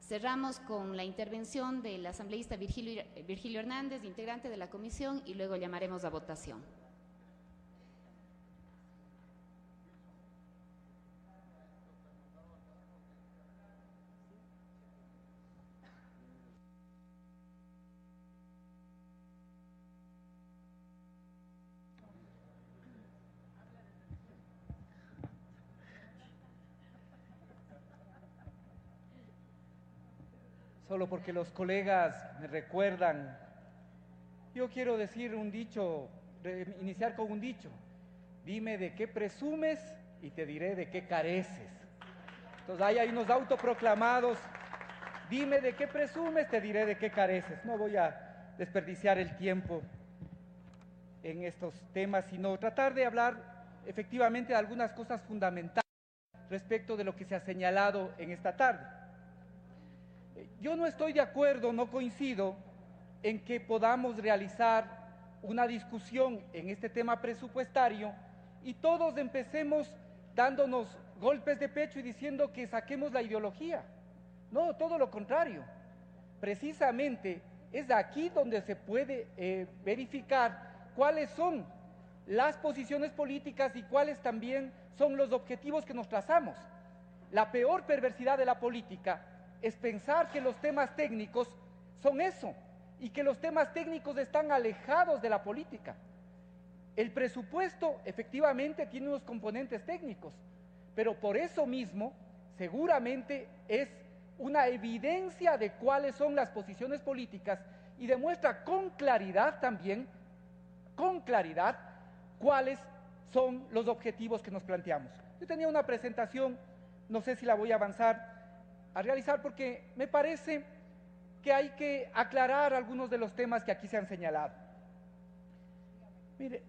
Cerramos con la intervención del asambleísta Virgilio Hernández, integrante de la comisión, y luego llamaremos a votación. Solo porque los colegas me recuerdan, yo quiero decir un dicho, iniciar con un dicho: dime de qué presumes y te diré de qué careces. Entonces hay unos autoproclamados: dime de qué presumes, te diré de qué careces. No voy a desperdiciar el tiempo en estos temas, sino tratar de hablar efectivamente de algunas cosas fundamentales respecto de lo que se ha señalado en esta tarde. Yo no estoy de acuerdo, no coincido en que podamos realizar una discusión en este tema presupuestario y todos empecemos dándonos golpes de pecho y diciendo que saquemos la ideología. No, todo lo contrario. Precisamente es aquí donde se puede verificar cuáles son las posiciones políticas y cuáles también son los objetivos que nos trazamos. La peor perversidad de la política es pensar que los temas técnicos son eso y que los temas técnicos están alejados de la política. El presupuesto efectivamente tiene unos componentes técnicos, pero por eso mismo seguramente es una evidencia de cuáles son las posiciones políticas y demuestra con claridad también, cuáles son los objetivos que nos planteamos. Yo tenía una presentación, no sé si la voy a avanzar a realizar porque me parece que hay que aclarar algunos de los temas que aquí se han señalado. Mire,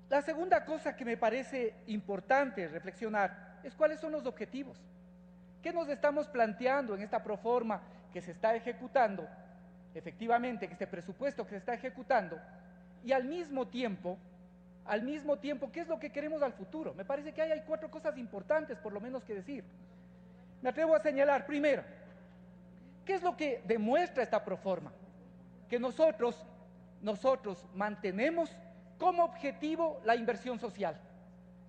la segunda cosa que me parece importante reflexionar es cuáles son los objetivos. ¿Qué nos estamos planteando en esta proforma que se está ejecutando? Efectivamente, en este presupuesto que se está ejecutando, y al mismo tiempo, ¿qué es lo que queremos al futuro? Me parece que hay 4 cosas importantes, por lo menos, que decir. Me atrevo a señalar, primero, ¿qué es lo que demuestra esta proforma? Que nosotros mantenemos como objetivo la inversión social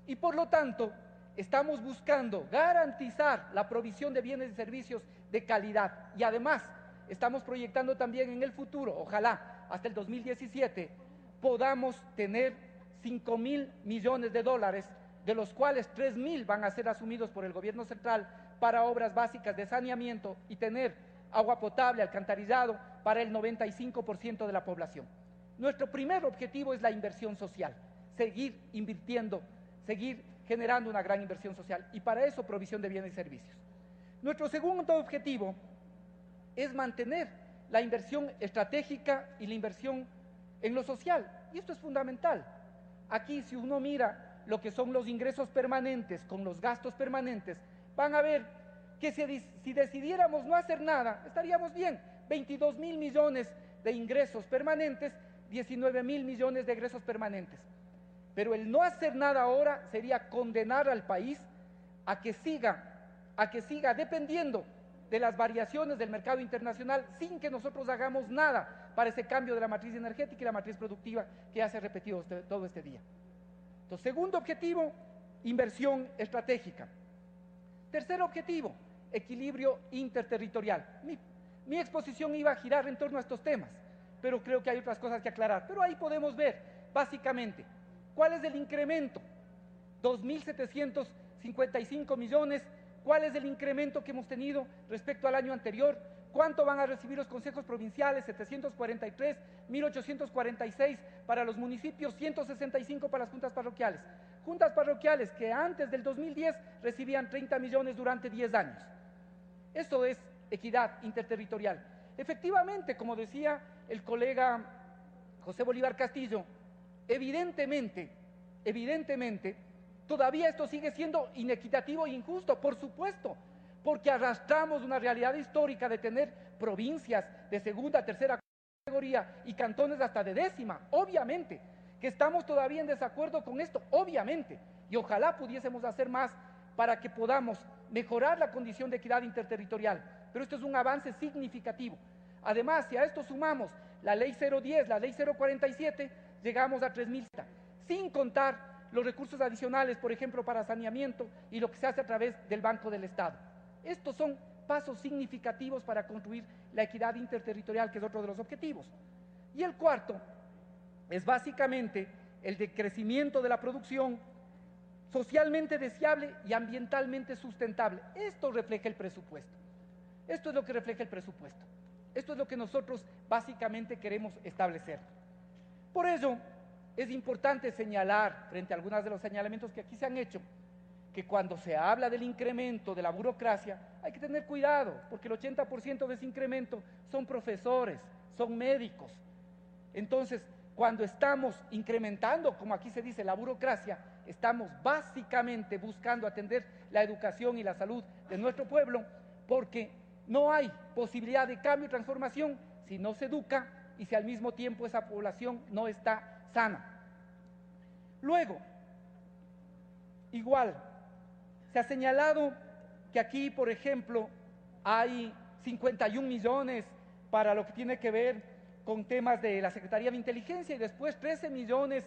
y por lo tanto estamos buscando garantizar la provisión de bienes y servicios de calidad y además estamos proyectando también en el futuro, ojalá hasta el 2017, podamos tener 5.000 millones de dólares, de los cuales 3.000 van a ser asumidos por el gobierno central para obras básicas de saneamiento y tener agua potable, alcantarillado para el 95% de la población. Nuestro primer objetivo es la inversión social, seguir invirtiendo, seguir generando una gran inversión social y para eso provisión de bienes y servicios. Nuestro segundo objetivo es mantener la inversión estratégica y la inversión en lo social, y esto es fundamental. Aquí, si uno mira lo que son los ingresos permanentes con los gastos permanentes, van a ver que si decidiéramos no hacer nada, estaríamos bien. 22.000 millones de ingresos permanentes, 19.000 millones de egresos permanentes. Pero el no hacer nada ahora sería condenar al país a que siga dependiendo de las variaciones del mercado internacional sin que nosotros hagamos nada para ese cambio de la matriz energética y la matriz productiva que ya se ha repetido todo este día. Entonces, segundo objetivo, inversión estratégica. Tercer objetivo, equilibrio interterritorial. Mi exposición iba a girar en torno a estos temas, pero creo que hay otras cosas que aclarar. Pero ahí podemos ver, básicamente, cuál es el incremento. 2.755 millones, cuál es el incremento que hemos tenido respecto al año anterior, cuánto van a recibir los consejos provinciales, 743, 1.846 para los municipios, 165 para las juntas parroquiales que antes del 2010 recibían 30 millones durante 10 años. Eso es equidad interterritorial. Efectivamente, como decía el colega José Bolívar Castillo, evidentemente, todavía esto sigue siendo inequitativo e injusto, por supuesto, porque arrastramos una realidad histórica de tener provincias de segunda, tercera categoría y cantones hasta de décima, obviamente, que estamos todavía en desacuerdo con esto, obviamente, y ojalá pudiésemos hacer más para que podamos mejorar la condición de equidad interterritorial, pero esto es un avance significativo. Además, si a esto sumamos la ley 010, la ley 047, llegamos a 3.000, sin contar los recursos adicionales, por ejemplo, para saneamiento y lo que se hace a través del Banco del Estado. Estos son pasos significativos para construir la equidad interterritorial, que es otro de los objetivos. Y el cuarto es básicamente el de crecimiento de la producción socialmente deseable y ambientalmente sustentable. Esto refleja el presupuesto. Esto es lo que refleja el presupuesto. Esto es lo que nosotros básicamente queremos establecer. Por ello, es importante señalar, frente a algunos de los señalamientos que aquí se han hecho, que cuando se habla del incremento de la burocracia, hay que tener cuidado, porque el 80% de ese incremento son profesores, son médicos. Entonces, cuando estamos incrementando, como aquí se dice, la burocracia, estamos básicamente buscando atender la educación y la salud de nuestro pueblo, porque no hay posibilidad de cambio y transformación si no se educa y si al mismo tiempo esa población no está sana. Luego, igual, se ha señalado que aquí, por ejemplo, hay 51 millones para lo que tiene que ver con temas de la Secretaría de Inteligencia y después 13 millones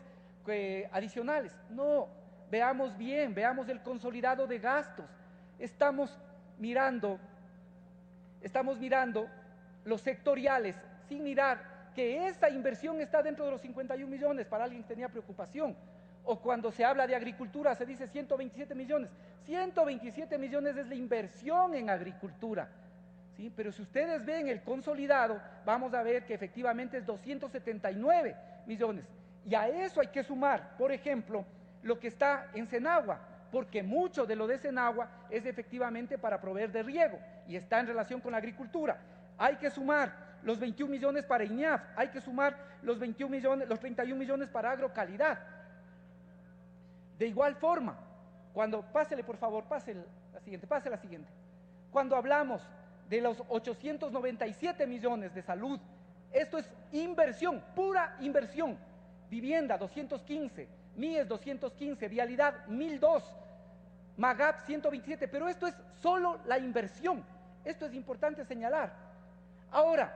adicionales. No, veamos bien, veamos el consolidado de gastos. Estamos mirando los sectoriales sin mirar que esa inversión está dentro de los 51 millones para alguien que tenía preocupación. O cuando se habla de agricultura se dice 127 millones. 127 millones es la inversión en agricultura, ¿sí? Pero si ustedes ven el consolidado, vamos a ver que efectivamente es 279 millones. Y a eso hay que sumar, por ejemplo, lo que está en Senagua, porque mucho de lo de Senagua es efectivamente para proveer de riego y está en relación con la agricultura. Hay que sumar los 21 millones para INEAF, hay que sumar los 31 millones para agrocalidad. De igual forma, cuando, pásele por favor, pase la siguiente. Cuando hablamos de los 897 millones de salud, esto es inversión, pura inversión. Vivienda 215, MIES 215, vialidad 1002, MAGAP 127, pero esto es solo la inversión. Esto es importante señalar. Ahora,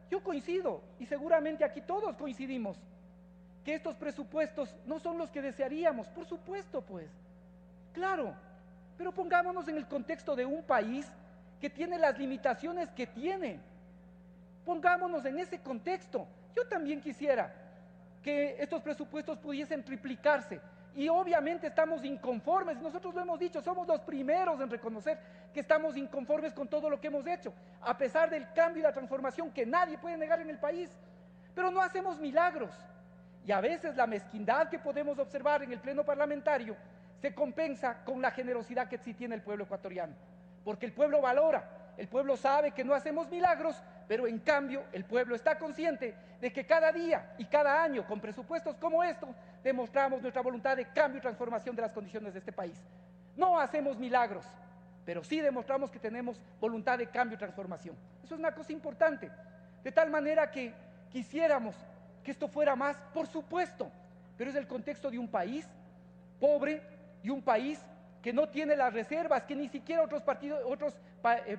yo coincido, y seguramente aquí todos coincidimos, que estos presupuestos no son los que desearíamos, por supuesto, pues, claro, pero pongámonos en el contexto de un país que tiene las limitaciones que tiene. Pongámonos en ese contexto. Yo también quisiera que estos presupuestos pudiesen triplicarse, y obviamente estamos inconformes, nosotros lo hemos dicho, somos los primeros en reconocer que estamos inconformes con todo lo que hemos hecho, a pesar del cambio y la transformación que nadie puede negar en el país, pero no hacemos milagros. Y a veces la mezquindad que podemos observar en el pleno parlamentario se compensa con la generosidad que sí tiene el pueblo ecuatoriano, porque el pueblo valora, el pueblo sabe que no hacemos milagros, pero en cambio el pueblo está consciente de que cada día y cada año con presupuestos como estos demostramos nuestra voluntad de cambio y transformación de las condiciones de este país. No hacemos milagros, pero sí demostramos que tenemos voluntad de cambio y transformación. Eso es una cosa importante, de tal manera que quisiéramos que esto fuera más, por supuesto, pero es el contexto de un país pobre y un país que no tiene las reservas que ni siquiera otros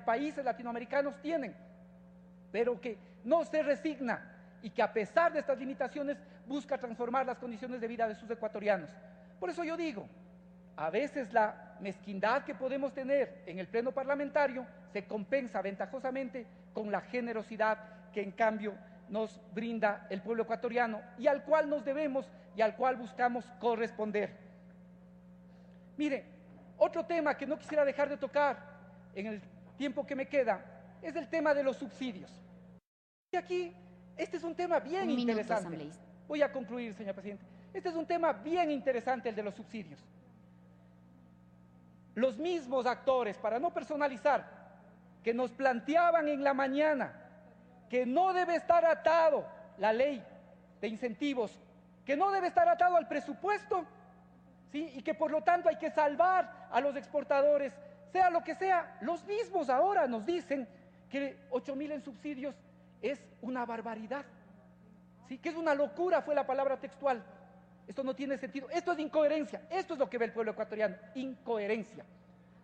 países latinoamericanos tienen, pero que no se resigna y que a pesar de estas limitaciones busca transformar las condiciones de vida de sus ecuatorianos. Por eso yo digo, a veces la mezquindad que podemos tener en el pleno parlamentario se compensa ventajosamente con la generosidad que en cambio nos brinda el pueblo ecuatoriano y al cual nos debemos y al cual buscamos corresponder. Mire, otro tema que no quisiera dejar de tocar en el tiempo que me queda es el tema de los subsidios. Y aquí, este es un tema bien interesante. Voy a concluir, señor presidente. Este es un tema bien interesante, el de los subsidios. Los mismos actores, para no personalizar, que nos planteaban en la mañana que no debe estar atado la ley de incentivos, que no debe estar atado al presupuesto, ¿sí? Y que por lo tanto hay que salvar a los exportadores, sea lo que sea, los mismos ahora nos dicen que 8.000 en subsidios es una barbaridad, ¿sí? Que es una locura, fue la palabra textual. Esto no tiene sentido, esto es incoherencia, esto es lo que ve el pueblo ecuatoriano, incoherencia,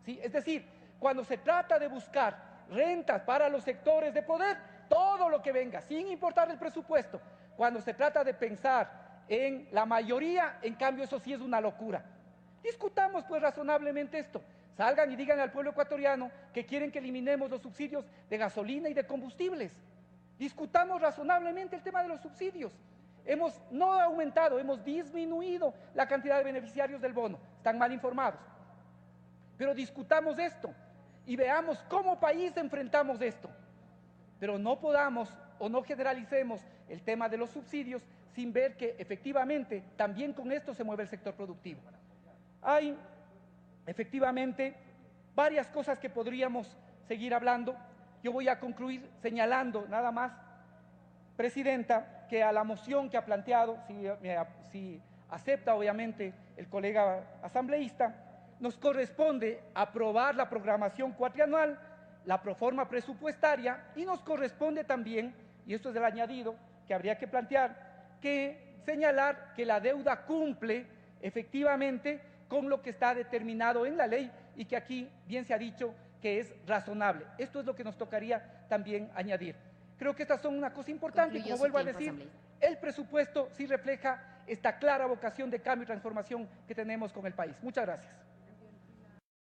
¿sí? Es decir, cuando se trata de buscar rentas para los sectores de poder, todo lo que venga, sin importar el presupuesto. Cuando se trata de pensar en la mayoría, en cambio, eso sí es una locura. Discutamos pues razonablemente esto. Salgan y digan al pueblo ecuatoriano que quieren que eliminemos los subsidios de gasolina y de combustibles. Discutamos razonablemente el tema de los subsidios. Hemos no aumentado, hemos disminuido la cantidad de beneficiarios del bono. Están mal informados. Pero discutamos esto y veamos cómo país enfrentamos esto. Pero no podamos o no generalicemos el tema de los subsidios sin ver que efectivamente también con esto se mueve el sector productivo. Hay efectivamente varias cosas que podríamos seguir hablando. Yo voy a concluir señalando nada más, Presidenta, que a la moción que ha planteado, si acepta obviamente el colega asambleísta, nos corresponde aprobar la programación cuatrianual, la proforma presupuestaria y nos corresponde también, y esto es el añadido que habría que plantear, que señalar que la deuda cumple efectivamente con lo que está determinado en la ley y que aquí bien se ha dicho que es razonable. Esto es lo que nos tocaría también añadir. Creo que estas son una cosa importante y como vuelvo a decir, el presupuesto sí refleja esta clara vocación de cambio y transformación que tenemos con el país. Muchas gracias.